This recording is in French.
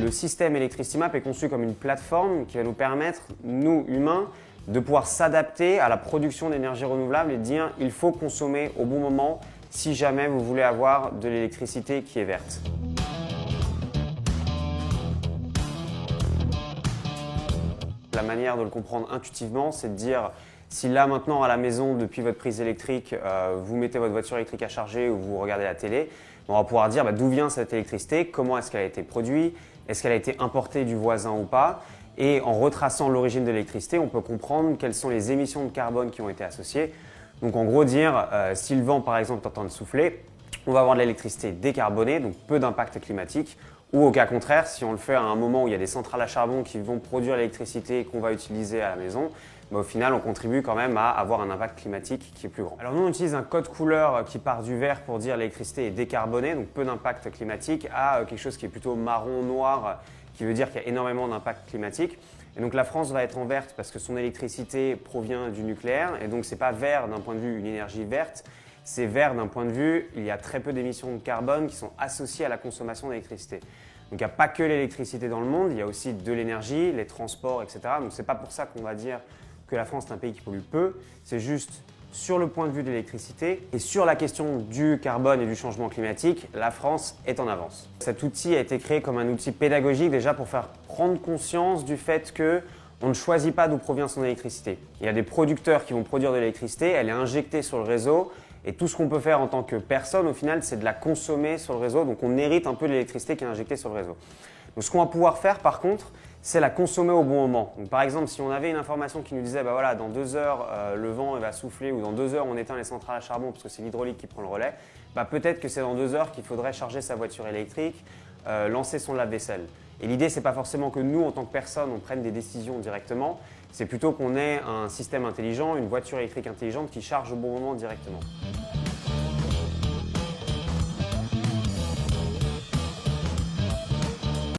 Le système Electricity-Map est conçu comme une plateforme qui va nous permettre, nous humains, de pouvoir s'adapter à la production d'énergie renouvelable et de dire il faut consommer au bon moment si jamais vous voulez avoir de l'électricité qui est verte. La manière de le comprendre intuitivement, c'est de dire si là maintenant à la maison, depuis votre prise électrique, vous mettez votre voiture électrique à charger ou vous regardez la télé, on va pouvoir dire d'où vient cette électricité, comment est-ce qu'elle a été produite, est-ce qu'elle a été importée du voisin ou pas. Et en retraçant l'origine de l'électricité, on peut comprendre quelles sont les émissions de carbone qui ont été associées. Donc en gros dire, si le vent par exemple est en train de souffler, on va avoir de l'électricité décarbonée, donc peu d'impact climatique. Ou au cas contraire, si on le fait à un moment où il y a des centrales à charbon qui vont produire l'électricité qu'on va utiliser à la maison, au final on contribue quand même à avoir un impact climatique qui est plus grand. Alors nous on utilise un code couleur qui part du vert pour dire l'électricité est décarbonée, donc peu d'impact climatique, à quelque chose qui est plutôt marron-noir, qui veut dire qu'il y a énormément d'impact climatique. Et donc la France va être en verte parce que son électricité provient du nucléaire, et donc c'est pas vert d'un point de vue une énergie verte, c'est vert d'un point de vue, il y a très peu d'émissions de carbone qui sont associées à la consommation d'électricité. Donc il n'y a pas que l'électricité dans le monde, il y a aussi de l'énergie, les transports, etc. Donc c'est pas pour ça qu'on va dire que la France est un pays qui pollue peu, c'est juste sur le point de vue de l'électricité et sur la question du carbone et du changement climatique, la France est en avance. Cet outil a été créé comme un outil pédagogique déjà pour faire prendre conscience du fait qu'on ne choisit pas d'où provient son électricité. Il y a des producteurs qui vont produire de l'électricité, elle est injectée sur le réseau et tout ce qu'on peut faire en tant que personne au final c'est de la consommer sur le réseau, donc on hérite un peu de l'électricité qui est injectée sur le réseau. Donc ce qu'on va pouvoir faire par contre, c'est la consommer au bon moment. Donc, par exemple, si on avait une information qui nous disait voilà, dans 2 heures le vent va souffler ou dans 2 heures on éteint les centrales à charbon parce que c'est l'hydraulique qui prend le relais, peut-être que c'est dans 2 heures qu'il faudrait charger sa voiture électrique, lancer son lave-vaisselle. Et l'idée, c'est pas forcément que nous, en tant que personne, on prenne des décisions directement, c'est plutôt qu'on ait un système intelligent, une voiture électrique intelligente qui charge au bon moment directement.